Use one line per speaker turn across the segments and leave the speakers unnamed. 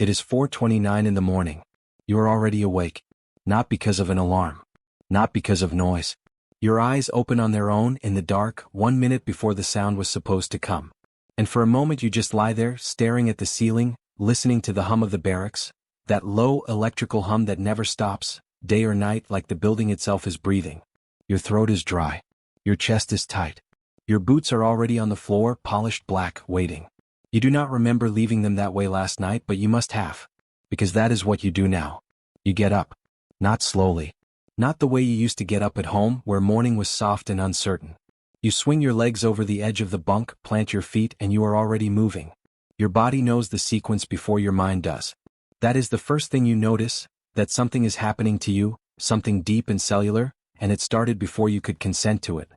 It is 4:29 in the morning. You are already awake. Not because of an alarm. Not because of noise. Your eyes open on their own in the dark 1 minute before the sound was supposed to come. And for a moment you just lie there, staring at the ceiling, listening to the hum of the barracks, that low electrical hum that never stops, day or night, like the building itself is breathing. Your throat is dry. Your chest is tight. Your boots are already on the floor, polished black, waiting. You do not remember leaving them that way last night, but you must have. Because that is what you do now. You get up. Not slowly. Not the way you used to get up at home, where morning was soft and uncertain. You swing your legs over the edge of the bunk, plant your feet, and you are already moving. Your body knows the sequence before your mind does. That is the first thing you notice, that something is happening to you, something deep and cellular, and it started before you could consent to it.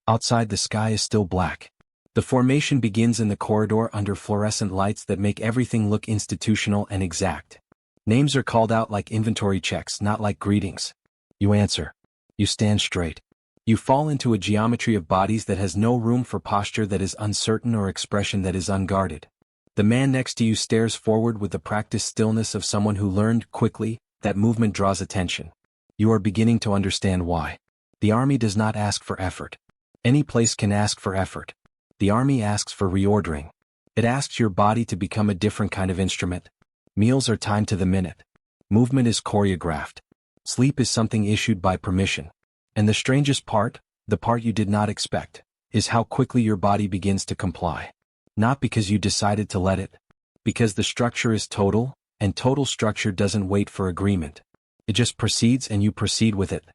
Outside the sky is still black. The formation begins in the corridor under fluorescent lights that make everything look institutional and exact. Names are called out like inventory checks, not like greetings. You answer. You stand straight. You fall into a geometry of bodies that has no room for posture that is uncertain or expression that is unguarded. The man next to you stares forward with the practiced stillness of someone who learned, quickly, that movement draws attention. You are beginning to understand why. The army does not ask for effort. Any place can ask for effort. The army asks for reordering. It asks your body to become a different kind of instrument. Meals are timed to the minute. Movement is choreographed. Sleep is something issued by permission. And the strangest part, the part you did not expect, is how quickly your body begins to comply. Not because you decided to let it. Because the structure is total, and total structure doesn't wait for agreement. It just proceeds and you proceed with it.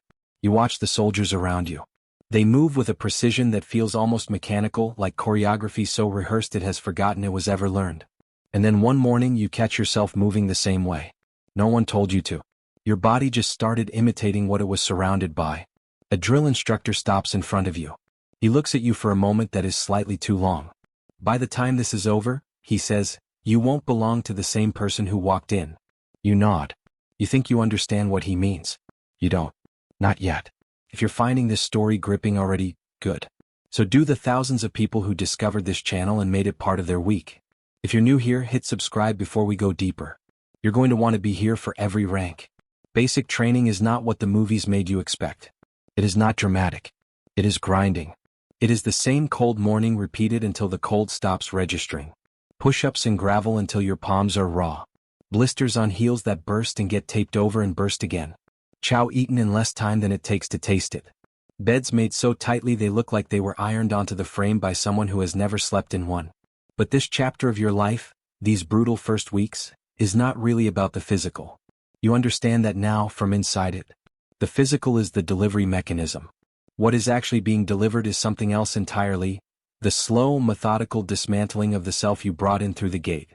You watch the soldiers around you. They move with a precision that feels almost mechanical, like choreography so rehearsed it has forgotten it was ever learned. And then one morning you catch yourself moving the same way. No one told you to. Your body just started imitating what it was surrounded by. A drill instructor stops in front of you. He looks at you for a moment that is slightly too long. By the time this is over, he says, "You won't belong to the same person who walked in." You nod. You think you understand what he means. You don't. Not yet. If you're finding this story gripping already, good. So do the thousands of people who discovered this channel and made it part of their week. If you're new here, hit subscribe before we go deeper. You're going to want to be here for every rank. Basic training is not what the movies made you expect. It is not dramatic. It is grinding. It is the same cold morning repeated until the cold stops registering. Push-ups in gravel until your palms are raw. Blisters on heels that burst and get taped over and burst again. Chow eaten in less time than it takes to taste it. Beds made so tightly they look like they were ironed onto the frame by someone who has never slept in one. But this chapter of your life, these brutal first weeks, is not really about the physical. You understand that now from inside it. The physical is the delivery mechanism. What is actually being delivered is something else entirely, the slow, methodical dismantling of the self you brought in through the gate.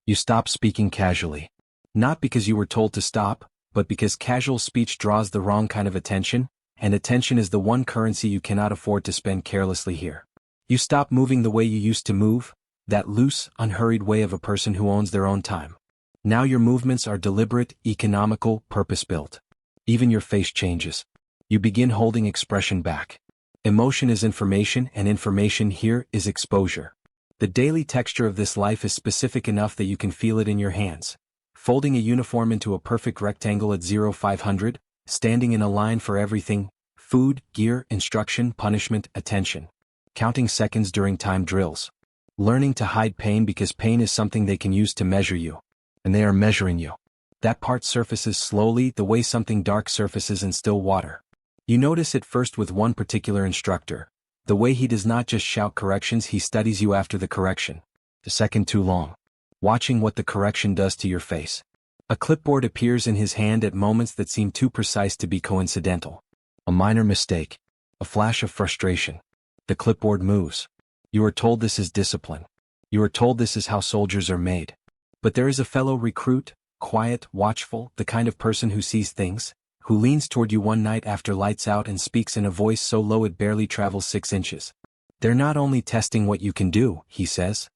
You stop speaking casually. Not because you were told to stop, but because casual speech draws the wrong kind of attention, and attention is the one currency you cannot afford to spend carelessly here. You stop moving the way you used to move, that loose, unhurried way of a person who owns their own time. Now your movements are deliberate, economical, purpose-built. Even your face changes. You begin holding expression back. Emotion is information, and information here is exposure. The daily texture of this life is specific enough that you can feel it in your hands. Folding a uniform into a perfect rectangle at 0500, standing in a line for everything, food, gear, instruction, punishment, attention. Counting seconds during time drills. Learning to hide pain because pain is something they can use to measure you. And they are measuring you. That part surfaces slowly, the way something dark surfaces in still water. You notice it first with one particular instructor. The way he does not just shout corrections, he studies you after the correction. The second too long. Watching what the correction does to your face. A clipboard appears in his hand at moments that seem too precise to be coincidental. A minor mistake. A flash of frustration. The clipboard moves. You are told this is discipline. You are told this is how soldiers are made. But there is a fellow recruit, quiet, watchful, the kind of person who sees things, who leans toward you one night after lights out and speaks in a voice so low it barely travels 6 inches. They're not only testing what you can do, he says.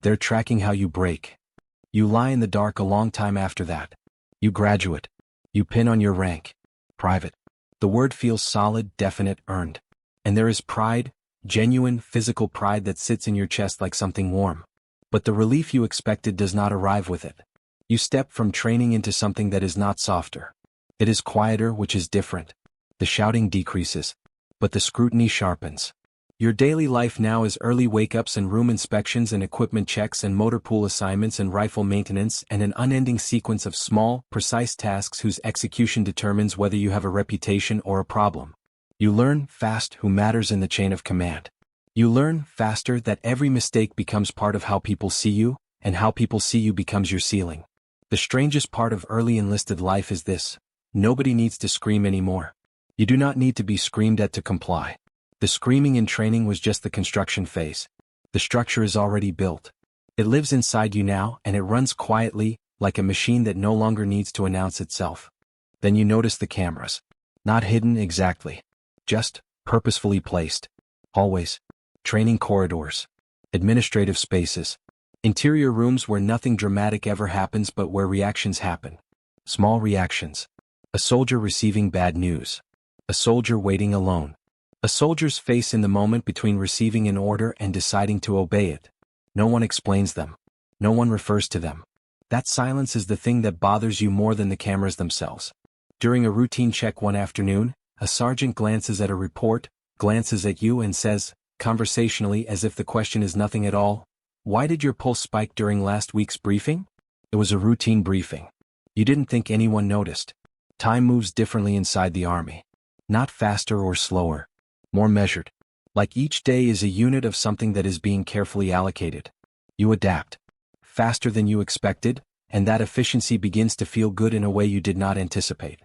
They're tracking how you break. You lie in the dark a long time after that. You graduate. You pin on your rank. Private. The word feels solid, definite, earned. And there is pride, genuine, physical pride that sits in your chest like something warm. But the relief you expected does not arrive with it. You step from training into something that is not softer. It is quieter, which is different. The shouting decreases, but the scrutiny sharpens. Your daily life now is early wake-ups and room inspections and equipment checks and motor pool assignments and rifle maintenance and an unending sequence of small, precise tasks whose execution determines whether you have a reputation or a problem. You learn fast who matters in the chain of command. You learn faster that every mistake becomes part of how people see you, and how people see you becomes your ceiling. The strangest part of early enlisted life is this: nobody needs to scream anymore. You do not need to be screamed at to comply. The screaming in training was just the construction phase. The structure is already built. It lives inside you now, and it runs quietly, like a machine that no longer needs to announce itself. Then you notice the cameras. Not hidden exactly. Just purposefully placed. Hallways. Training corridors. Administrative spaces. Interior rooms where nothing dramatic ever happens but where reactions happen. Small reactions. A soldier receiving bad news. A soldier waiting alone. A soldier's face in the moment between receiving an order and deciding to obey it. No one explains them. No one refers to them. That silence is the thing that bothers you more than the cameras themselves. During a routine check one afternoon, a sergeant glances at a report, glances at you and says, conversationally as if the question is nothing at all, "Why did your pulse spike during last week's briefing?" It was a routine briefing. You didn't think anyone noticed. Time moves differently inside the Army. Not faster or slower. More measured. Like each day is a unit of something that is being carefully allocated. You adapt. Faster than you expected, and that efficiency begins to feel good in a way you did not anticipate.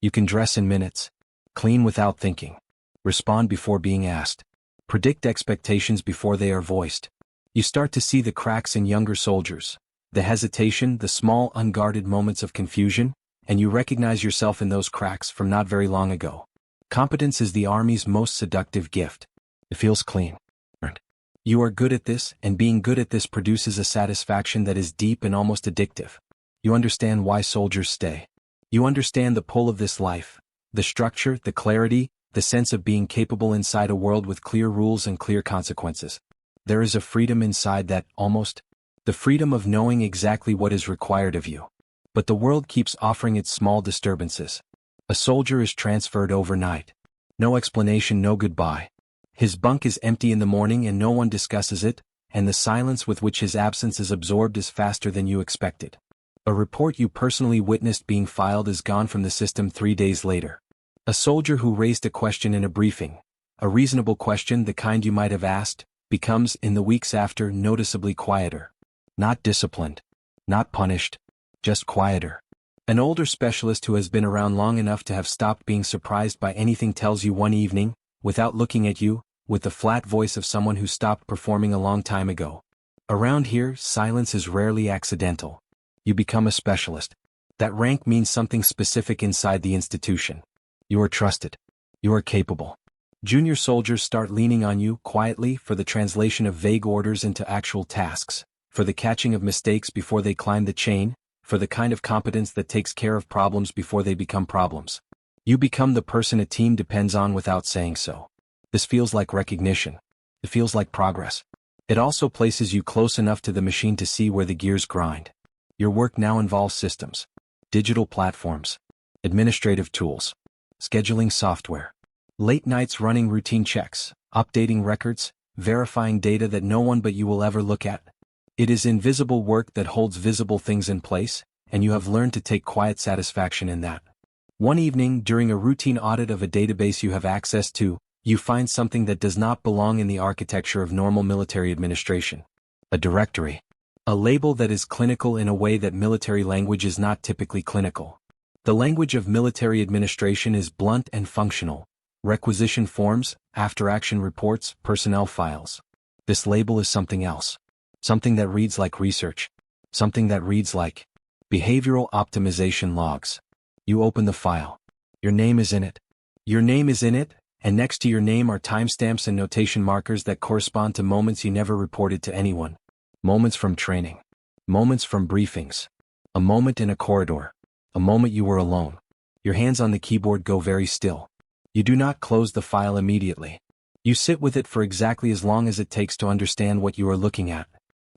You can dress in minutes. Clean without thinking. Respond before being asked. Predict expectations before they are voiced. You start to see the cracks in younger soldiers. The hesitation, the small unguarded moments of confusion, and you recognize yourself in those cracks from not very long ago. Competence is the Army's most seductive gift. It feels clean. You are good at this, and being good at this produces a satisfaction that is deep and almost addictive. You understand why soldiers stay. You understand the pull of this life, the structure, the clarity, the sense of being capable inside a world with clear rules and clear consequences. There is a freedom inside that, almost, the freedom of knowing exactly what is required of you. But the world keeps offering its small disturbances. A soldier is transferred overnight. No explanation, no goodbye. His bunk is empty in the morning and no one discusses it, and the silence with which his absence is absorbed is faster than you expected. A report you personally witnessed being filed is gone from the system 3 days later. A soldier who raised a question in a briefing, a reasonable question, the kind you might have asked, becomes, in the weeks after, noticeably quieter. Not disciplined. Not punished. Just quieter. An older specialist who has been around long enough to have stopped being surprised by anything tells you one evening, without looking at you, with the flat voice of someone who stopped performing a long time ago. Around here, silence is rarely accidental. You become a specialist. That rank means something specific inside the institution. You are trusted. You are capable. Junior soldiers start leaning on you, quietly, for the translation of vague orders into actual tasks, for the catching of mistakes before they climb the chain, for the kind of competence that takes care of problems before they become problems. You become the person a team depends on without saying so. This feels like recognition. It feels like progress. It also places you close enough to the machine to see where the gears grind. Your work now involves systems, digital platforms, administrative tools, scheduling software, late nights running routine checks, updating records, verifying data that no one but you will ever look at. It is invisible work that holds visible things in place, and you have learned to take quiet satisfaction in that. One evening, during a routine audit of a database you have access to, you find something that does not belong in the architecture of normal military administration. A directory. A label that is clinical in a way that military language is not typically clinical. The language of military administration is blunt and functional. Requisition forms, after-action reports, personnel files. This label is something else. Something that reads like research. Something that reads like behavioral optimization logs. You open the file. Your name is in it. Your name is in it, and next to your name are timestamps and notation markers that correspond to moments you never reported to anyone. Moments from training. Moments from briefings. A moment in a corridor. A moment you were alone. Your hands on the keyboard go very still. You do not close the file immediately. You sit with it for exactly as long as it takes to understand what you are looking at.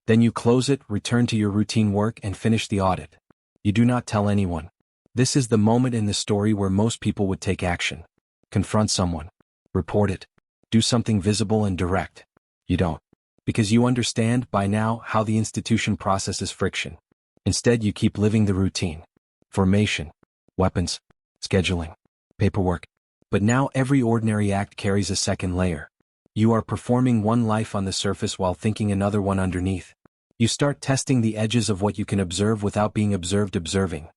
Then you close it, return to your routine work, and finish the audit. You do not tell anyone. This is the moment in the story where most people would take action. Confront someone. Report it. Do something visible and direct. You don't. Because you understand by now how the institution processes friction. Instead, you keep living the routine. Formation. Weapons. Scheduling. Paperwork. But now every ordinary act carries a second layer. You are performing one life on the surface while thinking another one underneath. You start testing the edges of what you can observe without being observing.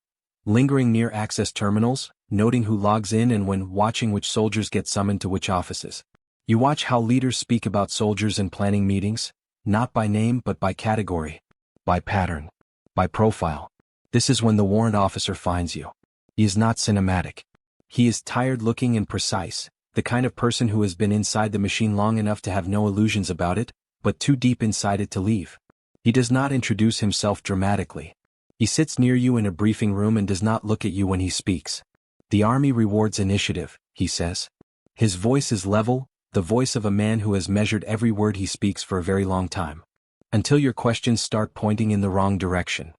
Lingering near access terminals, noting who logs in and when, watching which soldiers get summoned to which offices. You watch how leaders speak about soldiers in planning meetings, not by name but by category, by pattern, by profile. This is when the warrant officer finds you. He is not cinematic. He is tired-looking and precise, the kind of person who has been inside the machine long enough to have no illusions about it, but too deep inside it to leave. He does not introduce himself dramatically. He sits near you in a briefing room and does not look at you when he speaks. The Army rewards initiative, he says. His voice is level, the voice of a man who has measured every word he speaks for a very long time. Until your questions start pointing in the wrong direction.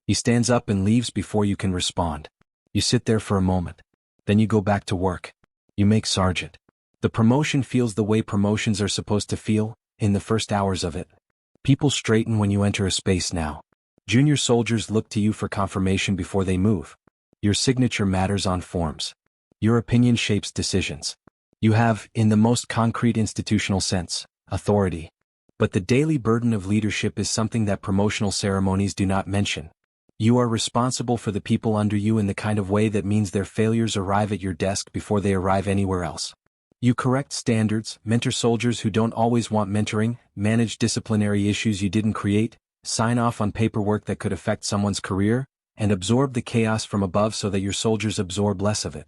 He stands up and leaves before you can respond. You sit there for a moment. Then you go back to work. You make sergeant. The promotion feels the way promotions are supposed to feel, in the first hours of it. People straighten when you enter a space now. Junior soldiers look to you for confirmation before they move. Your signature matters on forms. Your opinion shapes decisions. You have, in the most concrete institutional sense, authority. But the daily burden of leadership is something that promotional ceremonies do not mention. You are responsible for the people under you in the kind of way that means their failures arrive at your desk before they arrive anywhere else. You correct standards, mentor soldiers who don't always want mentoring, manage disciplinary issues you didn't create, sign off on paperwork that could affect someone's career, and absorb the chaos from above so that your soldiers absorb less of it.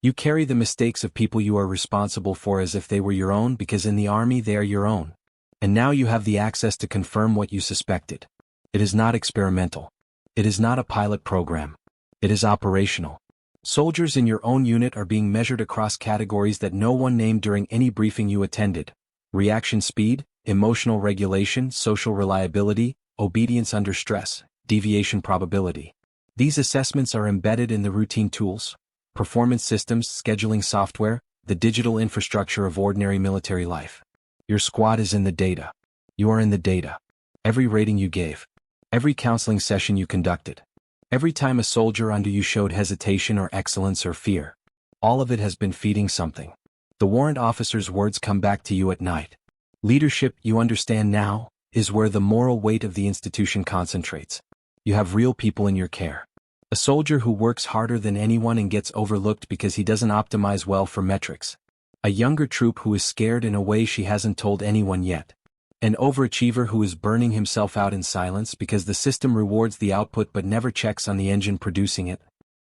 You carry the mistakes of people you are responsible for as if they were your own because in the Army they are your own. And now you have the access to confirm what you suspected. It is not experimental. It is not a pilot program. It is operational. Soldiers in your own unit are being measured across categories that no one named during any briefing you attended. Reaction speed, emotional regulation, social reliability, obedience under stress, deviation probability. These assessments are embedded in the routine tools, performance systems, scheduling software, the digital infrastructure of ordinary military life. Your squad is in the data. You are in the data. Every rating you gave. Every counseling session you conducted. Every time a soldier under you showed hesitation or excellence or fear. All of it has been feeding something. The warrant officer's words come back to you at night. Leadership, you understand now, is where the moral weight of the institution concentrates. You have real people in your care. A soldier who works harder than anyone and gets overlooked because he doesn't optimize well for metrics. A younger troop who is scared in a way she hasn't told anyone yet. An overachiever who is burning himself out in silence because the system rewards the output but never checks on the engine producing it.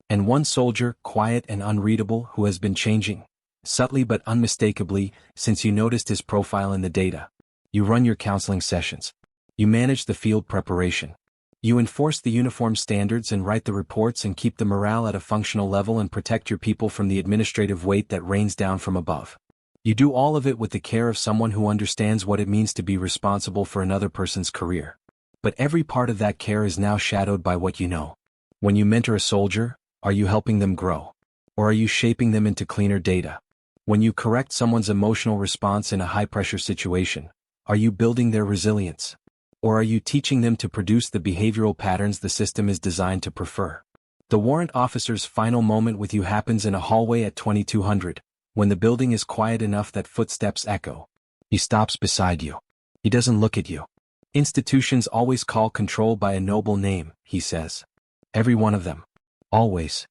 And one soldier, quiet and unreadable, who has been changing, subtly but unmistakably, since you noticed his profile in the data. You run your counseling sessions. You manage the field preparation. You enforce the uniform standards and write the reports and keep the morale at a functional level and protect your people from the administrative weight that rains down from above. You do all of it with the care of someone who understands what it means to be responsible for another person's career. But every part of that care is now shadowed by what you know. When you mentor a soldier, are you helping them grow? Or are you shaping them into cleaner data? When you correct someone's emotional response in a high-pressure situation, are you building their resilience? Or are you teaching them to produce the behavioral patterns the system is designed to prefer? The warrant officer's final moment with you happens in a hallway at 2200, when the building is quiet enough that footsteps echo. He stops beside you. He doesn't look at you. Institutions always call control by a noble name, he says. Every one of them. Always.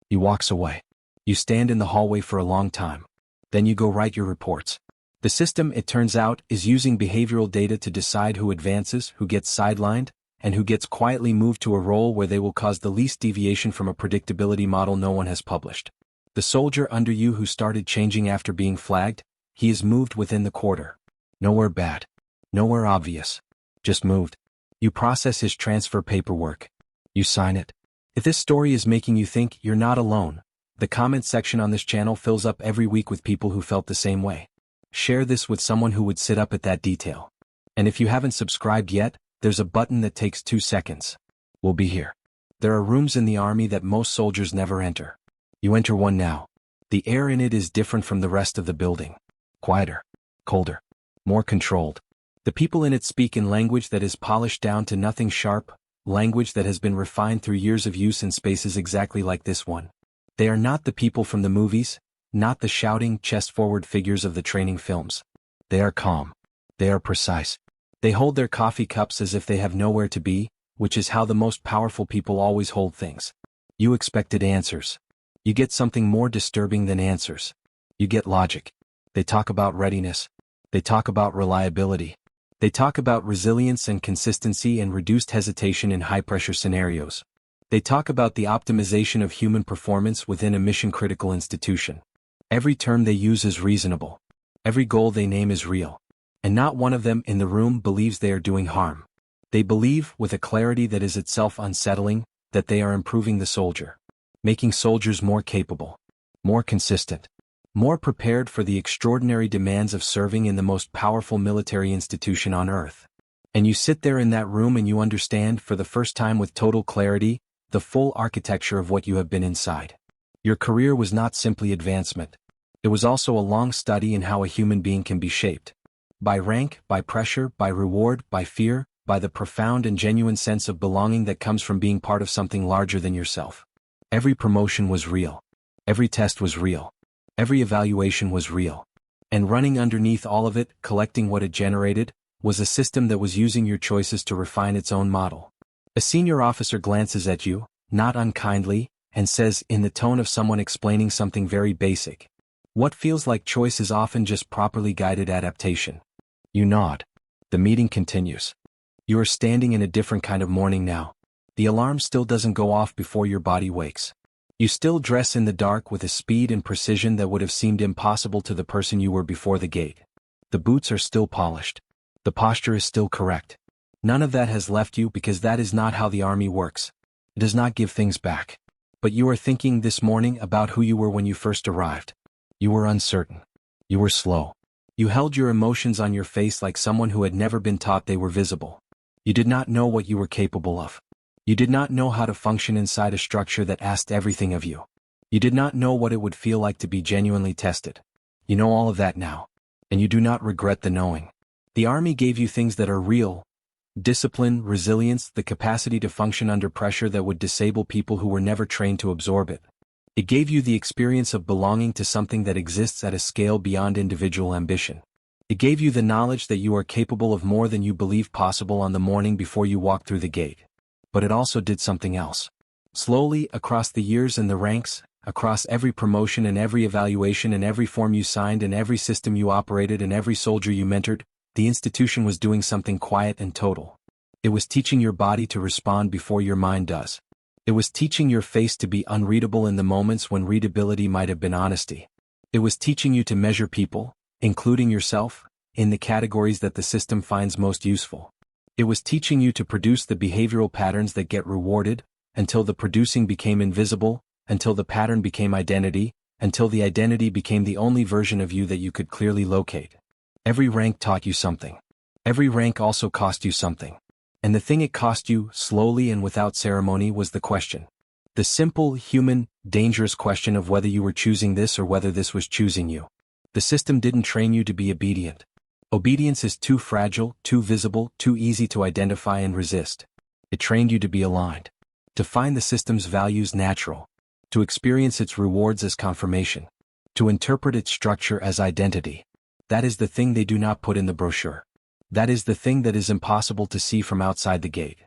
He walks away. You stand in the hallway for a long time. Then you go write your reports. The system, it turns out, is using behavioral data to decide who advances, who gets sidelined, and who gets quietly moved to a role where they will cause the least deviation from a predictability model no one has published. The soldier under you who started changing after being flagged, he is moved within the quarter. Nowhere bad. Nowhere obvious. Just moved. You process his transfer paperwork. You sign it. If this story is making you think you're not alone, the comment section on this channel fills up every week with people who felt the same way. Share this with someone who would sit up at that detail. And if you haven't subscribed yet, there's a button that takes 2 seconds. We'll be here. There are rooms in the army that most soldiers never enter. You enter one now. The air in it is different from the rest of the building. Quieter, colder, more controlled. The people in it speak in language that is polished down to nothing sharp, language that has been refined through years of use in spaces exactly like this one. They are not the people from the movies, not the shouting, chest-forward figures of the training films. They are calm. They are precise. They hold their coffee cups as if they have nowhere to be, which is how the most powerful people always hold things. You expected answers. You get something more disturbing than answers. You get logic. They talk about readiness. They talk about reliability. They talk about resilience and consistency and reduced hesitation in high-pressure scenarios. They talk about the optimization of human performance within a mission-critical institution. Every term they use is reasonable. Every goal they name is real. And not one of them in the room believes they are doing harm. They believe, with a clarity that is itself unsettling, that they are improving the soldier. Making soldiers more capable, more consistent, more prepared for the extraordinary demands of serving in the most powerful military institution on earth. And you sit there in that room and you understand, for the first time with total clarity, the full architecture of what you have been inside. Your career was not simply advancement. It was also a long study in how a human being can be shaped. By rank, by pressure, by reward, by fear, by the profound and genuine sense of belonging that comes from being part of something larger than yourself. Every promotion was real. Every test was real. Every evaluation was real. And running underneath all of it, collecting what it generated, was a system that was using your choices to refine its own model. A senior officer glances at you, not unkindly, and says, in the tone of someone explaining something very basic, "What feels like choice is often just properly guided adaptation." You nod. The meeting continues. You are standing in a different kind of morning now. The alarm still doesn't go off before your body wakes. You still dress in the dark with a speed and precision that would have seemed impossible to the person you were before the gate. The boots are still polished. The posture is still correct. None of that has left you because that is not how the army works. It does not give things back. But you are thinking this morning about who you were when you first arrived. You were uncertain. You were slow. You held your emotions on your face like someone who had never been taught they were visible. You did not know what you were capable of. You did not know how to function inside a structure that asked everything of you. You did not know what it would feel like to be genuinely tested. You know all of that now. And you do not regret the knowing. The army gave you things that are real. Discipline, resilience, the capacity to function under pressure that would disable people who were never trained to absorb it. It gave you the experience of belonging to something that exists at a scale beyond individual ambition. It gave you the knowledge that you are capable of more than you believed possible on the morning before you walked through the gate. But it also did something else. Slowly, across the years and the ranks, across every promotion and every evaluation and every form you signed and every system you operated and every soldier you mentored, the institution was doing something quiet and total. It was teaching your body to respond before your mind does. It was teaching your face to be unreadable in the moments when readability might have been honesty. It was teaching you to measure people, including yourself, in the categories that the system finds most useful. It was teaching you to produce the behavioral patterns that get rewarded, until the producing became invisible, until the pattern became identity, until the identity became the only version of you that you could clearly locate. Every rank taught you something. Every rank also cost you something. And the thing it cost you, slowly and without ceremony, was the question. The simple, human, dangerous question of whether you were choosing this or whether this was choosing you. The system didn't train you to be obedient. Obedience is too fragile, too visible, too easy to identify and resist. It trained you to be aligned. To find the system's values natural. To experience its rewards as confirmation. To interpret its structure as identity. That is the thing they do not put in the brochure. That is the thing that is impossible to see from outside the gate.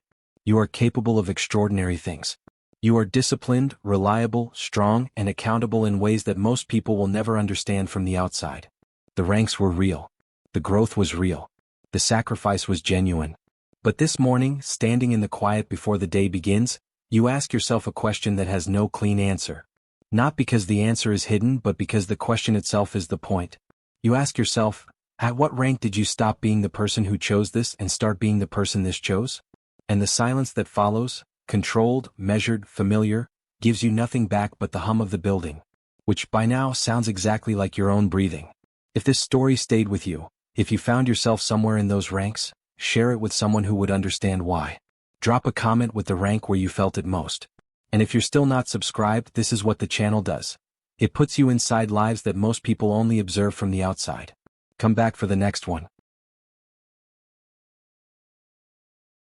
You are capable of extraordinary things. You are disciplined, reliable, strong, and accountable in ways that most people will never understand from the outside. The ranks were real. The growth was real. The sacrifice was genuine. But this morning, standing in the quiet before the day begins, you ask yourself a question that has no clean answer. Not because the answer is hidden, but because the question itself is the point. You ask yourself, at what rank did you stop being the person who chose this and start being the person this chose? And the silence that follows, controlled, measured, familiar, gives you nothing back but the hum of the building, which by now sounds exactly like your own breathing. If this story stayed with you, if you found yourself somewhere in those ranks, share it with someone who would understand why. Drop a comment with the rank where you felt it most. And if you're still not subscribed, this is what the channel does. It puts you inside lives that most people only observe from the outside. Come back for the next one.